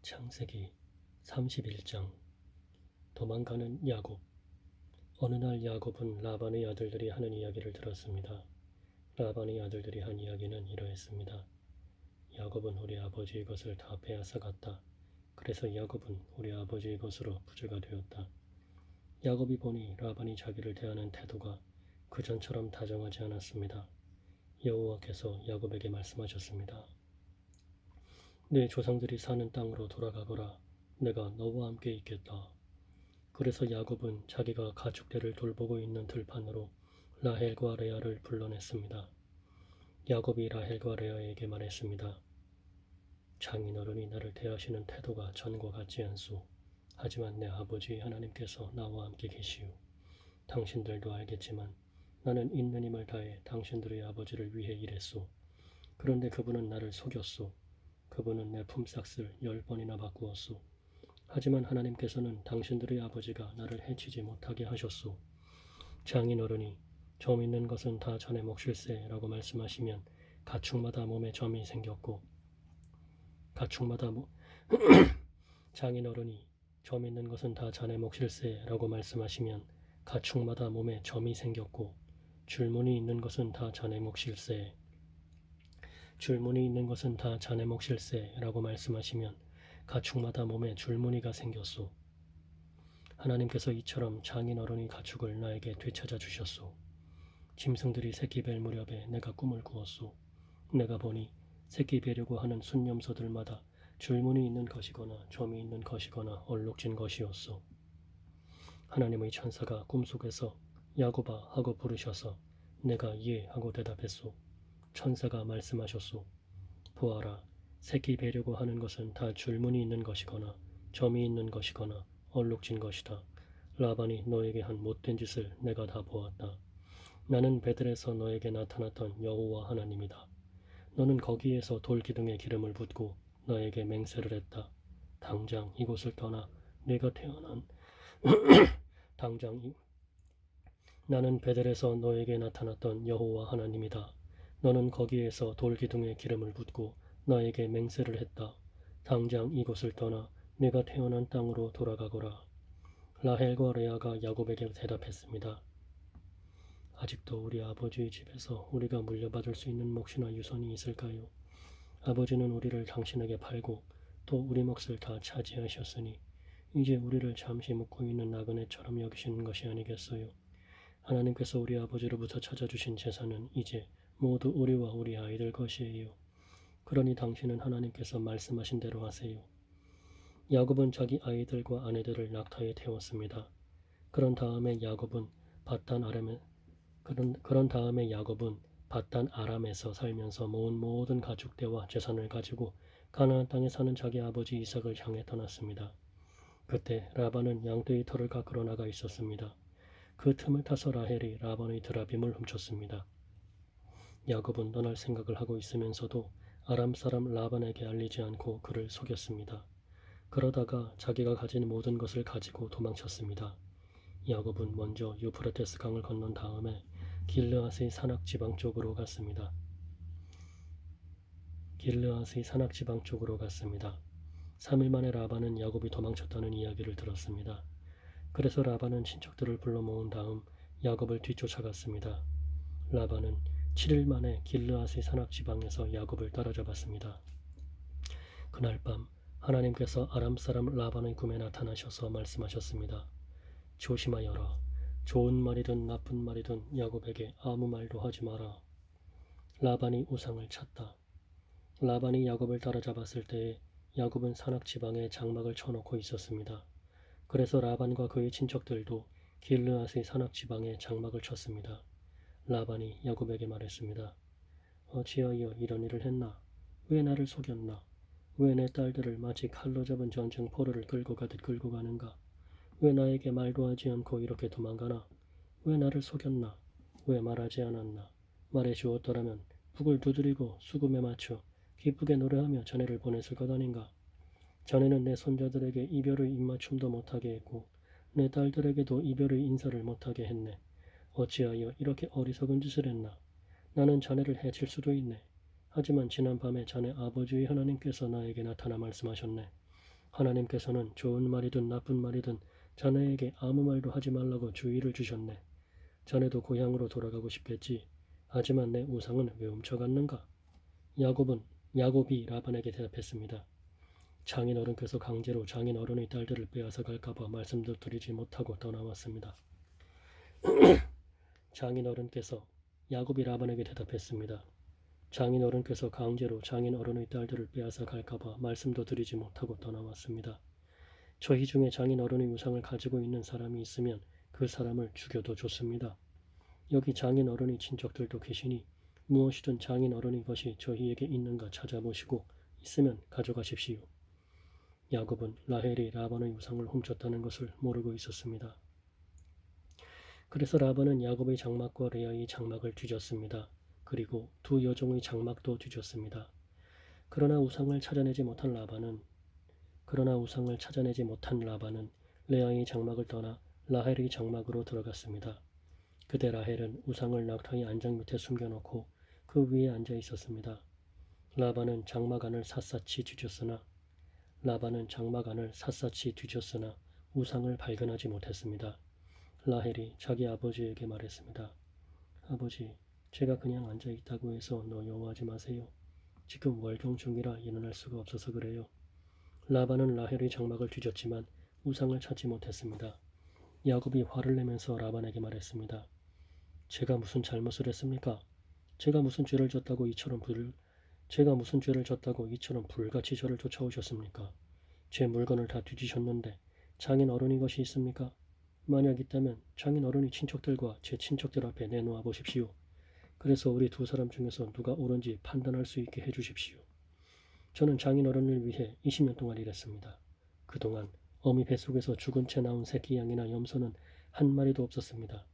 창세기 31장. 도망가는 야곱. 어느 날 야곱은 라반의 아들들이 하는 이야기를 들었습니다. 라반의 아들들이 한 이야기는 이러했습니다. 야곱은 우리 아버지의 것을 다 빼앗아 갔다. 그래서 야곱은 우리 아버지의 것으로 부자가 되었다. 야곱이 보니 라반이 자기를 대하는 태도가 그전처럼 다정하지 않았습니다. 여호와께서 야곱에게 말씀하셨습니다. 내 조상들이 사는 땅으로 돌아가거라. 내가 너와 함께 있겠다. 그래서 야곱은 자기가 가축대를 돌보고 있는 들판으로 라헬과 레아를 불러냈습니다. 야곱이 라헬과 레아에게 말했습니다. 장인어른이 나를 대하시는 태도가 전과 같지 않소. 하지만 내 아버지 하나님께서 나와 함께 계시오. 당신들도 알겠지만 나는 있는 힘을 다해 당신들의 아버지를 위해 일했소. 그런데 그분은 나를 속였소. 그분은 내 품삯을 10번이나 바꾸었소. 하지만 하나님께서는 당신들의 아버지가 나를 해치지 못하게 하셨소. 장인어른이 점 있는 것은 다 자네 몫일세 라고 말씀하시면 가축마다 몸에 점이 생겼고 장인어른이 점 있는 것은 다 자네 몫일세 라고 말씀하시면 가축마다 몸에 점이 생겼고 줄무늬 있는 것은 다 자네 몫일세 줄무늬 있는 것은 다 자네 몫일세 라고 말씀하시면 가축마다 몸에 줄무늬가 생겼소. 하나님께서 이처럼 장인어른이 가축을 나에게 되찾아 주셨소. 짐승들이 새끼 뵐 무렵에 내가 꿈을 꾸었소. 내가 보니 새끼 베려고 하는 순념소들마다 줄무늬 있는 것이거나 점이 있는 것이거나 얼룩진 것이었소. 하나님의 천사가 꿈속에서 야곱아 하고 부르셔서 내가 예 하고 대답했소. 천사가 말씀하셨소. 보아라, 새끼 베려고 하는 것은 다 줄무늬 있는 것이거나 점이 있는 것이거나 얼룩진 것이다. 라반이 너에게 한 못된 짓을 내가 다 보았다. 나는 베들에서 너에게 나타났던 여호와 하나님이다. 너는 거기에서 돌기둥에 기름을 붓고 너에게 맹세를 했다. 당장 이곳을 떠나 내가 태어난 나는 베델에서 너에게 나타났던 여호와 하나님이다. 너는 거기에서 돌기둥에 기름을 붓고 너에게 맹세를 했다. 당장 이곳을 떠나 내가 태어난 땅으로 돌아가거라. 라헬과 레아가 야곱에게 대답했습니다. 아직도 우리 아버지의 집에서 우리가 물려받을 수 있는 몫이나 유선이 있을까요? 아버지는 우리를 당신에게 팔고 또 우리 몫을 다 차지하셨으니 이제 우리를 잠시 묵고 있는 나그네처럼 여기시는 것이 아니겠어요? 하나님께서 우리 아버지로부터 찾아주신 재산은 이제 모두 우리와 우리 아이들 것이에요. 그러니 당신은 하나님께서 말씀하신 대로 하세요. 야곱은 자기 아이들과 아내들을 낙타에 태웠습니다. 그런 다음에 야곱은 밧단 아람에서 살면서 모은 모든 가축대와 재산을 가지고 가나안 땅에 사는 자기 아버지 이삭을 향해 떠났습니다. 그때 라반은 양떼의 털을 깎으러 나가 있었습니다. 그 틈을 타서 라헬이 라반의 드라빔을 훔쳤습니다. 야곱은 떠날 생각을 하고 있으면서도 아람 사람 라반에게 알리지 않고 그를 속였습니다. 그러다가 자기가 가진 모든 것을 가지고 도망쳤습니다. 야곱은 먼저 유프라테스 강을 건넌 다음에 길르앗의 산악 지방 쪽으로 갔습니다. 3일 만에 라반은 야곱이 도망쳤다는 이야기를 들었습니다. 그래서 라반은 친척들을 불러 모은 다음 야곱을 뒤쫓아갔습니다. 라반은 7일 만에 길르앗의 산악 지방에서 야곱을 따라잡았습니다. 그날 밤 하나님께서 아람 사람 라반의 꿈에 나타나셔서 말씀하셨습니다. 조심하여라. 좋은 말이든 나쁜 말이든 야곱에게 아무 말도 하지 마라. 라반이 우상을 찾다. 라반이 야곱을 따라잡았을 때에 야곱은 산악 지방에 장막을 쳐놓고 있었습니다. 그래서 라반과 그의 친척들도 길르앗의 산악 지방에 장막을 쳤습니다. 라반이 야곱에게 말했습니다. 어찌하여 이런 일을 했나? 왜 나를 속였나? 왜 내 딸들을 마치 칼로 잡은 전쟁 포로를 끌고 가듯 끌고 가는가? 왜 나에게 말도 하지 않고 이렇게 도망가나? 왜 나를 속였나? 왜 말하지 않았나? 말해 주었더라면 북을 두드리고 수금에 맞춰 기쁘게 노래하며 자네를 보냈을 것 아닌가? 자네는 내 손자들에게 이별의 입맞춤도 못하게 했고 내 딸들에게도 이별의 인사를 못하게 했네. 어찌하여 이렇게 어리석은 짓을 했나? 나는 자네를 해칠 수도 있네. 하지만 지난밤에 자네 아버지의 하나님께서 나에게 나타나 말씀하셨네. 하나님께서는 좋은 말이든 나쁜 말이든 자네에게 아무 말도 하지 말라고 주의를 주셨네. 자네도 고향으로 돌아가고 싶겠지. 하지만 내 우상은 왜 훔쳐갔는가? 야곱이 라반에게 대답했습니다. 장인어른께서 강제로 장인어른의 딸들을 빼앗아 갈까봐 말씀도 드리지 못하고 떠나왔습니다. 야곱이 라반에게 대답했습니다. 장인어른께서 강제로 장인어른의 딸들을 빼앗아 갈까봐 말씀도 드리지 못하고 떠나왔습니다. 저희 중에 장인어른의 우상을 가지고 있는 사람이 있으면 그 사람을 죽여도 좋습니다. 여기 장인어른의 친척들도 계시니 무엇이든 장인어른의 것이 저희에게 있는가 찾아보시고 있으면 가져가십시오. 야곱은 라헬이 라반의 우상을 훔쳤다는 것을 모르고 있었습니다. 그래서 라반은 야곱의 장막과 레아의 장막을 뒤졌습니다. 그리고 두 여종의 장막도 뒤졌습니다. 그러나 우상을 찾아내지 못한 라반은 레아의 장막을 떠나 라헬의 장막으로 들어갔습니다. 그때 라헬은 우상을 낙타의 안장 밑에 숨겨놓고 그 위에 앉아 있었습니다. 라반은 장막 안을 샅샅이 뒤졌으나 우상을 발견하지 못했습니다. 라헬이 자기 아버지에게 말했습니다. 아버지, 제가 그냥 앉아 있다고 해서 노여워하지 마세요. 지금 월경 중이라 일어날 수가 없어서 그래요. 라반은 라헬의 장막을 뒤졌지만 우상을 찾지 못했습니다. 야곱이 화를 내면서 라반에게 말했습니다. 제가 무슨 잘못을 했습니까? 제가 무슨 죄를 졌다고 이처럼 불같이 저를 쫓아오셨습니까? 제 물건을 다 뒤지셨는데 장인 어른이 것이 있습니까? 만약 있다면 장인 어른이 친척들과 제 친척들 앞에 내놓아 보십시오. 그래서 우리 두 사람 중에서 누가 옳은지 판단할 수 있게 해주십시오. 저는 장인 어른을 위해 20년 동안 일했습니다. 그동안 어미 뱃속에서 죽은 채 나온 새끼 양이나 염소는 한 마리도 없었습니다.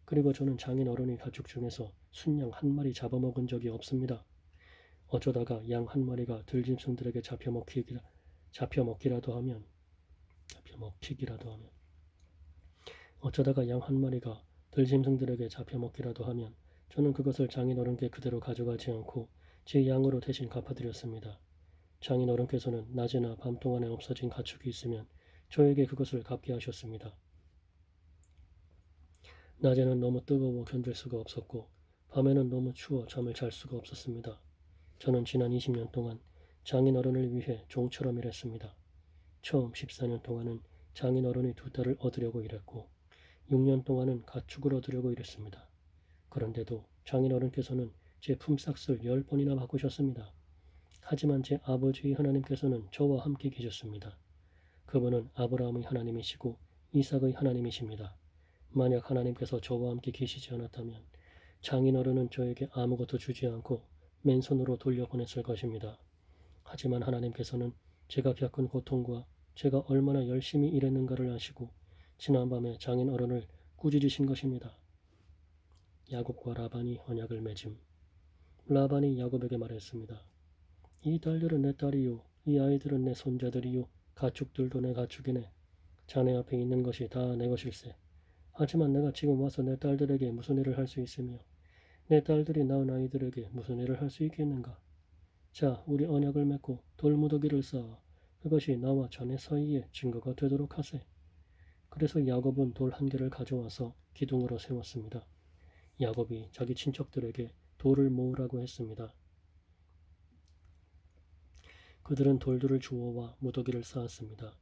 그리고 저는 장인 어른의 가축 중에서 순양 한 마리 잡아먹은 적이 없습니다. 어쩌다가 양 한 마리가 들짐승들에게 잡혀먹기라도 하면 저는 그것을 장인어른께 그대로 가져가지 않고 제 양으로 대신 갚아드렸습니다. 장인어른께서는 낮이나 밤 동안에 없어진 가축이 있으면 저에게 그것을 갚게 하셨습니다. 낮에는 너무 뜨거워 견딜 수가 없었고 밤에는 너무 추워 잠을 잘 수가 없었습니다. 저는 지난 20년 동안 장인어른을 위해 종처럼 일했습니다. 처음 14년 동안은 장인어른의 두 딸을 얻으려고 일했고 6년 동안은 가축을 얻으려고 일했습니다. 그런데도 장인어른께서는 제 품삯을 10번이나 바꾸셨습니다. 하지만 제 아버지 하나님께서는 저와 함께 계셨습니다. 그분은 아브라함의 하나님이시고 이삭의 하나님이십니다. 만약 하나님께서 저와 함께 계시지 않았다면 장인어른은 저에게 아무것도 주지 않고 맨손으로 돌려보냈을 것입니다. 하지만 하나님께서는 제가 겪은 고통과 제가 얼마나 열심히 일했는가를 아시고 지난밤에 장인어른을 꾸짖으신 것입니다. 야곱과 라반이 언약을 맺음. 라반이 야곱에게 말했습니다. 이 딸들은 내 딸이요, 이 아이들은 내 손자들이요, 가축들도 내 가축이네. 자네 앞에 있는 것이 다 내 것일세. 하지만 내가 지금 와서 내 딸들에게 무슨 일을 할 수 있으며 내 딸들이 낳은 아이들에게 무슨 일을 할 수 있겠는가? 자, 우리 언약을 맺고 돌무더기를 쌓아 그것이 나와 자네 사이에 증거가 되도록 하세. 그래서 야곱은 돌 한 개를 가져와서 기둥으로 세웠습니다. 야곱이 자기 친척들에게 돌을 모으라고 했습니다. 그들은 돌들을 주워와 무더기를 쌓았습니다.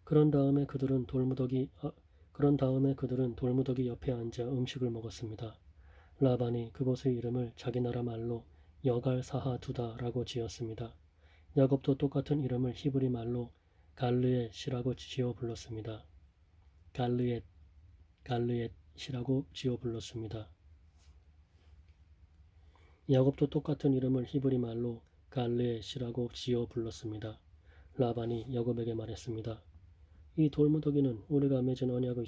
그런 다음에 그들은 돌무더기 옆에 앉아 음식을 먹었습니다. 라반이 그곳의 이름을 자기 나라 말로 여갈사하두다라고 지었습니다. 야곱도 똑같은 이름을 히브리 말로 갈르엣이라고 지어 불렀습니다. 갈르엣이라고 지어 불렀습니다. 야곱도 똑같은 이름을 히브리 말로 갈르엣이라고 지어 불렀습니다. 라반이 야곱에게 말했습니다. 이 돌무더기는 우리가 맺은 언약의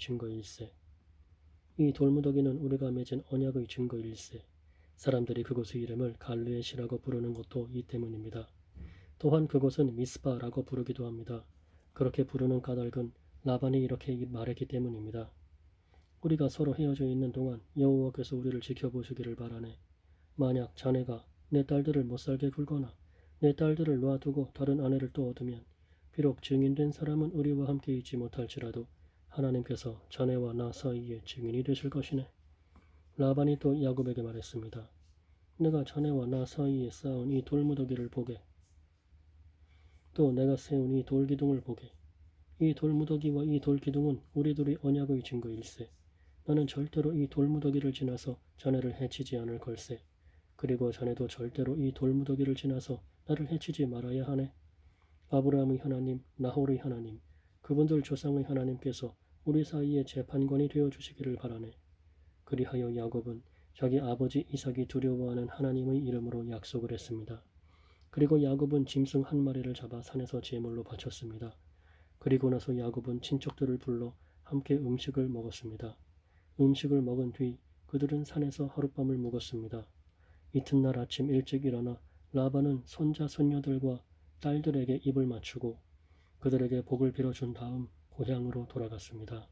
증거일세. 사람들이 그곳의 이름을 갈르엣이라고 부르는 것도 이 때문입니다. 또한 그곳은 미스바라고 부르기도 합니다. 그렇게 부르는 까닭은 라반이 이렇게 말했기 때문입니다. 우리가 서로 헤어져 있는 동안 여호와께서 우리를 지켜보시기를 바라네. 만약 자네가 내 딸들을 못살게 굴거나 내 딸들을 놔두고 다른 아내를 또 얻으면 비록 증인된 사람은 우리와 함께 있지 못할지라도 하나님께서 자네와 나 사이에 증인이 되실 것이네. 라반이 또 야곱에게 말했습니다. 내가 자네와 나 사이에 쌓은 이 돌무더기를 보게. 또 내가 세운 이 돌기둥을 보게. 이 돌무더기와 이 돌기둥은 우리 둘이 언약의 증거일세. 나는 절대로 이 돌무더기를 지나서 자네를 해치지 않을 걸세. 그리고 자네도 절대로 이 돌무더기를 지나서 나를 해치지 말아야 하네. 아브라함의 하나님, 나홀의 하나님, 그분들 조상의 하나님께서 우리 사이에 재판관이 되어 주시기를 바라네. 그리하여 야곱은 자기 아버지 이삭이 두려워하는 하나님의 이름으로 약속을 했습니다. 그리고 야곱은 짐승 한 마리를 잡아 산에서 제물로 바쳤습니다. 그리고 나서 야곱은 친척들을 불러 함께 음식을 먹었습니다. 음식을 먹은 뒤 그들은 산에서 하룻밤을 묵었습니다. 이튿날 아침 일찍 일어나 라반은 손자 손녀들과 딸들에게 입을 맞추고 그들에게 복을 빌어준 다음 고향으로 돌아갔습니다.